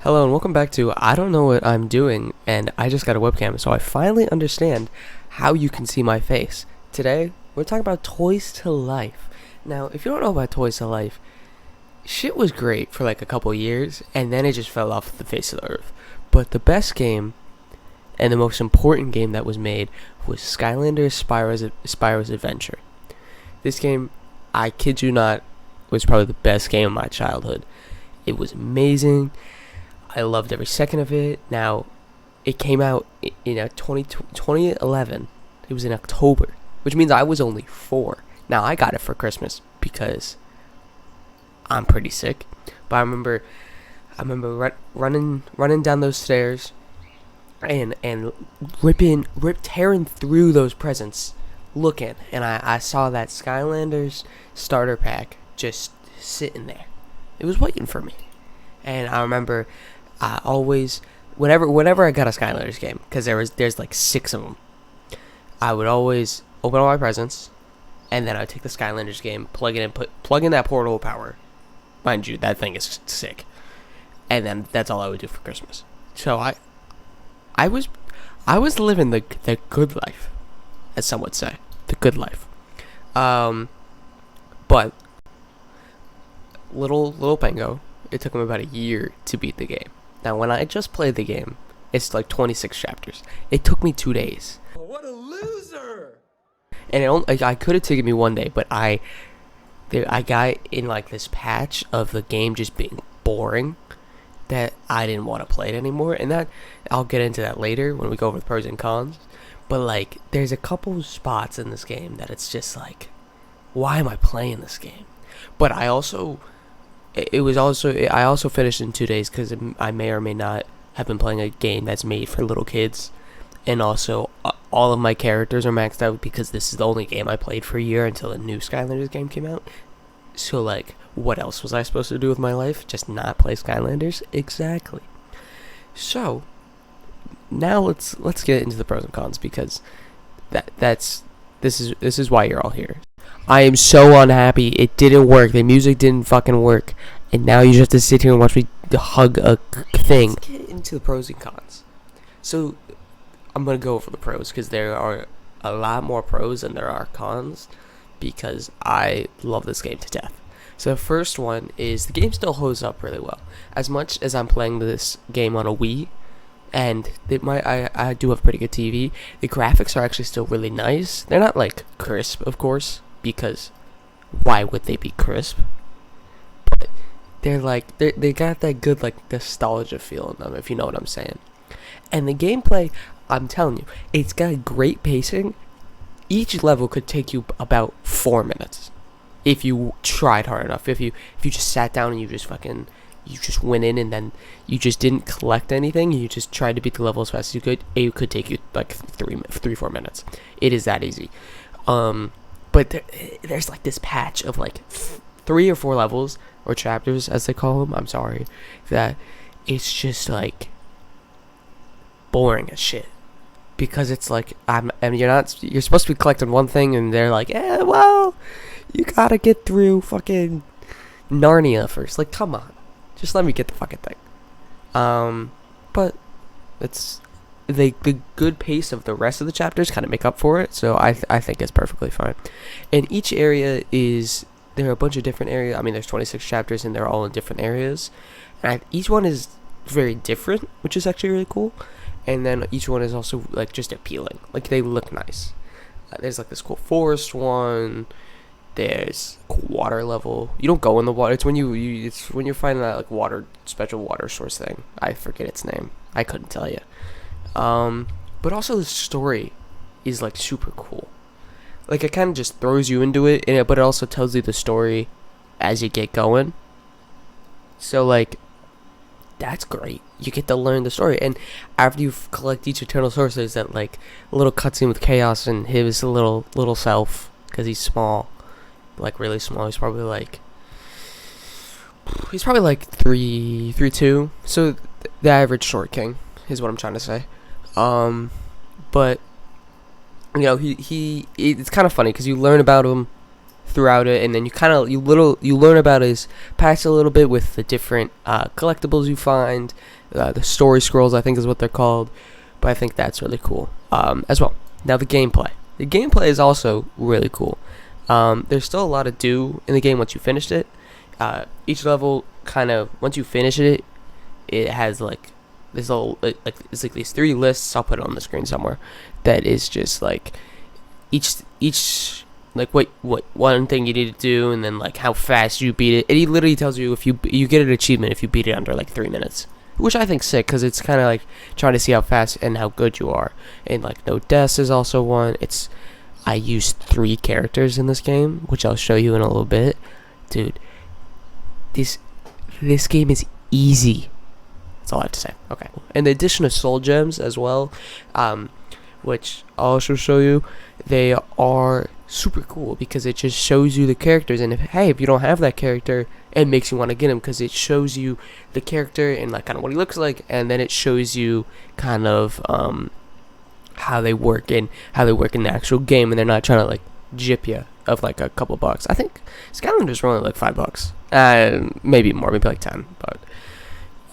Hello and welcome back to I don't know what I'm doing, and I just got a webcam, so I finally understand how you can see my face. Today, we're talking about Toys to Life. Now, if you don't know about Toys to Life, shit was great for like a couple years, and then it just fell off the face of the earth. But the best game, and the most important game that was made, was Skylanders Spyro's Adventure. This game, I kid you not, was probably the best game of my childhood. It was amazing. I loved every second of it. Now, it came out in 2011. It was in October, which means I was only 4. Now, I got it for Christmas because I'm pretty sick. But I remember running down those stairs and tearing through those presents, looking, and I saw that Skylanders starter pack just sitting there. It was waiting for me, and I remember. I always, whenever I got a Skylanders game, because there's like 6 of them, I would always open all my presents, and then I'd take the Skylanders game, plug it in, plug in that portal power. Mind you, that thing is sick. And then that's all I would do for Christmas. So I was living the good life, as some would say, the good life. But little Pango, it took him about a year to beat the game. Now, when I just played the game, it's like 26 chapters. It took me 2 days. What a loser! And I could have taken me 1 day, but I got in like this patch of the game just being boring that I didn't want to play it anymore. And that I'll get into that later when we go over the pros and cons. But like, there's a couple spots in this game that it's just like, why am I playing this game? But I also finished in 2 days because I may or may not have been playing a game that's made for little kids, and also all of my characters are maxed out because this is the only game I played for a year until the new Skylanders game came out. So like, what else was I supposed to do with my life? Just not play Skylanders? Exactly. So now let's get into the pros and cons, because this is why you're all here. I am so unhappy. It didn't work. The music didn't fucking work. And now you just have to sit here and watch me hug a thing. Let's get into the pros and cons. So, I'm going to go over the pros, because there are a lot more pros than there are cons, because I love this game to death. So the first one is the game still holds up really well. As much as I'm playing this game on a Wii, and I do have pretty good TV, the graphics are actually still really nice. They're not like crisp, of course, because why would they be crisp? But they're like, they got that good like nostalgia feel in them, if you know what I'm saying. And the gameplay, I'm telling you, it's got great pacing. Each level could take you about 4 minutes if you tried hard enough. If you just sat down and you just went in, and then you just didn't collect anything, you just tried to beat the level as fast as you could, it could take you like 4 minutes. It is that easy. But there's like this patch of like 3 or 4 levels, or chapters as they call them, I'm sorry, that it's just like boring as shit. Because it's like, you're supposed to be collecting one thing, and they're like, well, you gotta get through fucking Narnia first. Like, come on, just let me get the fucking thing. But it's the good pace of the rest of the chapters kind of make up for it, so I think it's perfectly fine. And each area there are a bunch of different areas. I mean, there's 26 chapters, and they're all in different areas, and each one is very different, which is actually really cool. And then each one is also like just appealing, like they look nice. There's like this cool forest one. There's a cool water level. You don't go in the water. It's when you're finding that like special water source thing. I forget its name. I couldn't tell you. But also the story is like super cool. Like, it kind of just throws you into it, but it also tells you the story as you get going. So like, that's great. You get to learn the story, and after you collect each eternal source, there's that like little cutscene with Chaos and his little self, because he's small, like really small. He's probably like 3'2". So the average short king is what I'm trying to say. But you know, it's kind of funny because you learn about him throughout it, and then you learn about his past a little bit with the different collectibles you find, the story scrolls I think is what they're called, but I think that's really cool as well. Now the gameplay is also really cool. There's still a lot to do in the game once you finished it. Each level kind of once you finish it, it has like this little it's like these 3 lists. I'll put it on the screen somewhere. That is just like each like what one thing you need to do, and then like how fast you beat it. And he literally tells you if you get an achievement if you beat it under like 3 minutes, which I think's sick because it's kind of like trying to see how fast and how good you are. And like no deaths is also one. I used 3 characters in this game, which I'll show you in a little bit, dude. This game is easy. That's all I have to say. Okay. And the addition of soul gems as well, which I'll also show you, they are super cool because it just shows you the characters. And if you don't have that character, it makes you want to get him because it shows you the character and like kind of what he looks like, and then it shows you kind of how they work in the actual game, and they're not trying to like gyp you of like a couple bucks. I think Skylanders were only like $5, maybe more, maybe like 10, but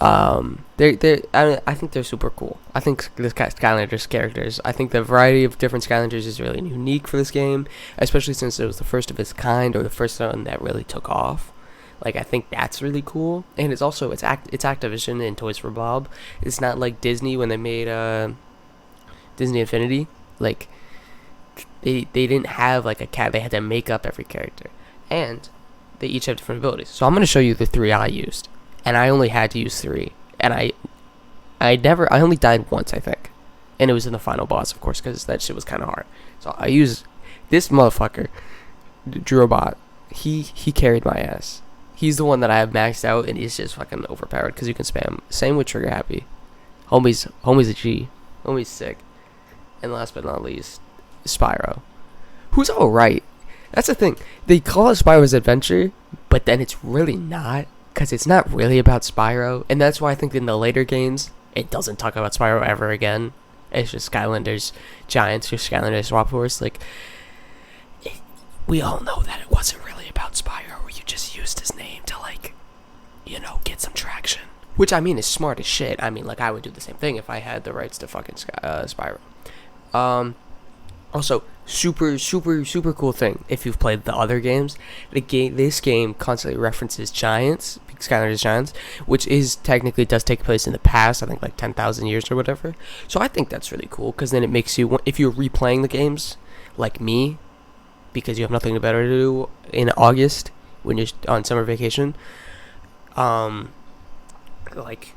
I think they're super cool. I think this Skylanders characters, I think the variety of different Skylanders is really unique for this game, especially since it was the first of its kind, or the first one that really took off. Like, I think that's really cool. And it's also it's Activision and Toys for Bob. It's not like Disney when they made Disney Infinity. Like, they didn't have like a cat. They had to make up every character, and they each have different abilities. So I'm going to show you the 3 I used, and I only had to use 3, and I only died once, I think, and it was in the final boss, of course, because that shit was kind of hard. So I used this motherfucker, Drobot. He carried my ass. He's the one that I have maxed out, and he's just fucking overpowered because you can spam. Same with Trigger Happy. Homie's a G. Homie's sick. And last but not least, Spyro, who's alright. That's the thing. They call it Spyro's Adventure, but then it's really not, because it's not really about Spyro. And that's why I think in the later games, it doesn't talk about Spyro ever again. It's just Skylanders Giants or Skylanders Swap Force. Like, we all know that it wasn't really about Spyro. You just used his name to, like, get some traction. Which, I mean, is smart as shit. I mean, like, I would do the same thing if I had the rights to fucking Spyro. Also, super cool thing. If you've played the other games, this game constantly references Giants, Skylanders Giants, which technically does take place in the past. I think like 10,000 years or whatever. So I think that's really cool because then it makes you, if you're replaying the games, like me, because you have nothing better to do in August when you're on summer vacation, like,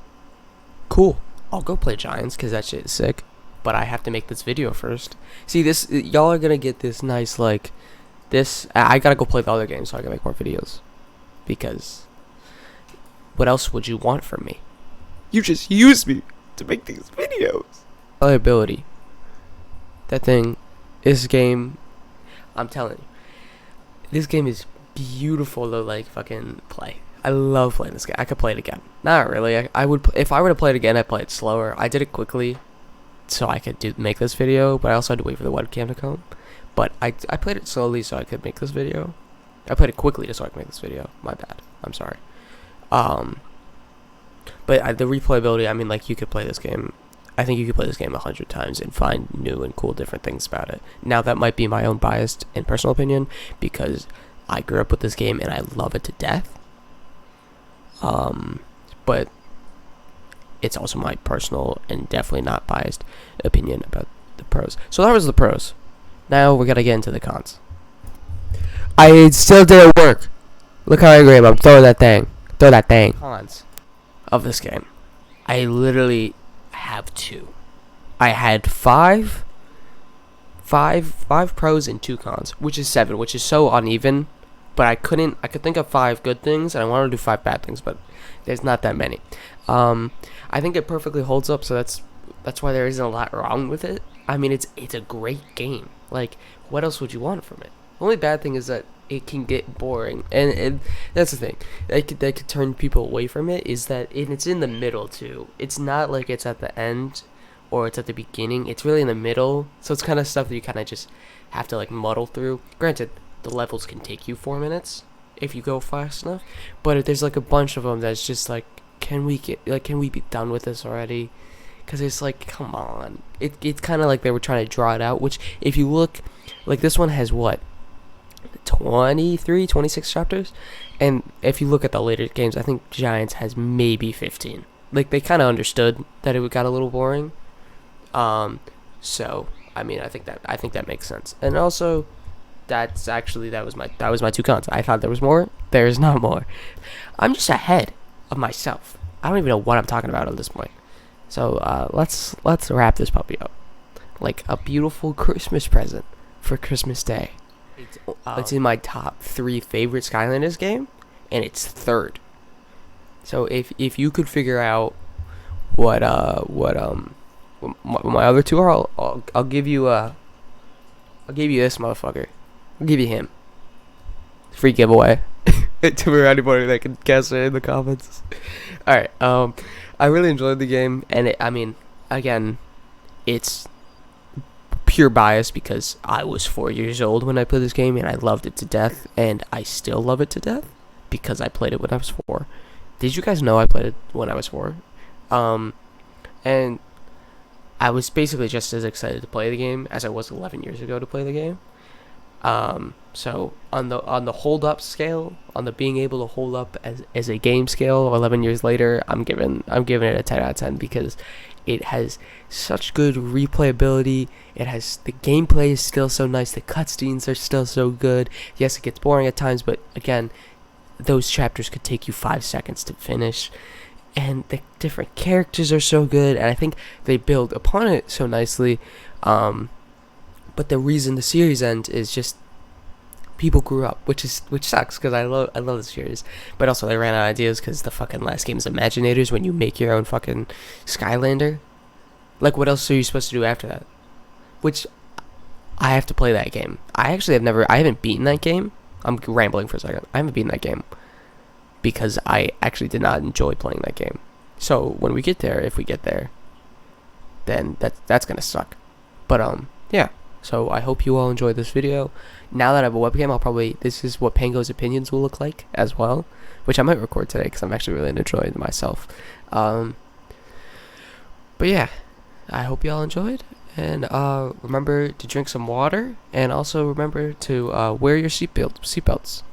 cool. I'll go play Giants because that shit is sick. But I have to make this video first. See, y'all are gonna get this nice, like, this. I gotta go play the other games so I can make more videos. Because, what else would you want from me? You just use me to make these videos. Ability. This game, I'm telling you, this game is beautiful to, like, fucking play. I love playing this game. I could play it again. Not really. I would, if I were to play it again, I'd play it slower. I did it quickly, so I could make this video, but I also had to wait for the webcam to come. But I played it slowly so I could make this video. I played it quickly just so I could make this video. My bad. I'm sorry. But the replayability, I mean, like, you could play this game. I think you could play this game 100 times and find new and cool different things about it. Now, that might be my own biased and personal opinion because I grew up with this game and I love it to death. But it's also my personal and definitely not biased opinion about the pros. So that was the pros. Now we gotta get into the cons. I still didn't work. Look how angry I am. I'm throwing that thing. Throw that thing. Cons of this game. I literally have 2. I had five pros and 2 cons, which is 7, which is so uneven. But I could think of 5 good things, and I wanted to do 5 bad things, but there's not that many. I think it perfectly holds up, so that's why there isn't a lot wrong with it. I mean, it's a great game. Like, what else would you want from it? The only bad thing is that it can get boring, and that's the thing. That could turn people away from it, is that it's in the middle, too. It's not like it's at the end, or it's at the beginning. It's really in the middle, so it's kind of stuff that you kind of just have to, like, muddle through. Granted, the levels can take you 4 minutes if you go fast enough. But there's like a bunch of them that's just like, can we be done with this already? Because it's like, come on. It's kind of like they were trying to draw it out, which if you look, like this one has what, 23, 26 chapters? And if you look at the later games, I think Giants has maybe 15. Like, they kind of understood that it got a little boring. So, I mean, I think that makes sense. And also, that was my two cons. I thought there was more. There is not more. I'm just ahead of myself. I don't even know what I'm talking about at this point. So let's wrap this puppy up like a beautiful Christmas present for Christmas Day. It's in my top 3 favorite Skylanders game, and it's 3rd. So if you could figure out what my other 2 are, I'll give you this motherfucker. I'll give you him. Free giveaway. To anybody that can guess it in the comments. All right. I really enjoyed the game, and again, it's pure bias because I was 4 years old when I played this game, and I loved it to death, and I still love it to death because I played it when I was 4. Did you guys know I played it when I was 4? And I was basically just as excited to play the game as I was 11 years ago to play the game. So on the hold up scale, on the being able to hold up as a game scale 11 years later, I'm giving it a 10 out of 10 because it has such good replayability. The gameplay is still so nice. The cutscenes are still so good. Yes, it gets boring at times, but again, those chapters could take you 5 seconds to finish. And the different characters are so good, and I think they build upon it so nicely. But the reason the series ends is just people grew up, which sucks because I love the series, but also they ran out of ideas because the fucking last game is Imaginators when you make your own fucking Skylander. Like, what else are you supposed to do after that? Which I have to play that game. I haven't beaten that game. I'm rambling for a second. I haven't beaten that game because I actually did not enjoy playing that game. So when we get there, if we get there, then that's gonna suck. But yeah. So I hope you all enjoyed this video. Now that I have a webcam, this is what Pango's opinions will look like as well, which I might record today because I'm actually really enjoying it myself. But yeah, I hope you all enjoyed, and remember to drink some water, and also remember to wear your seatbelts.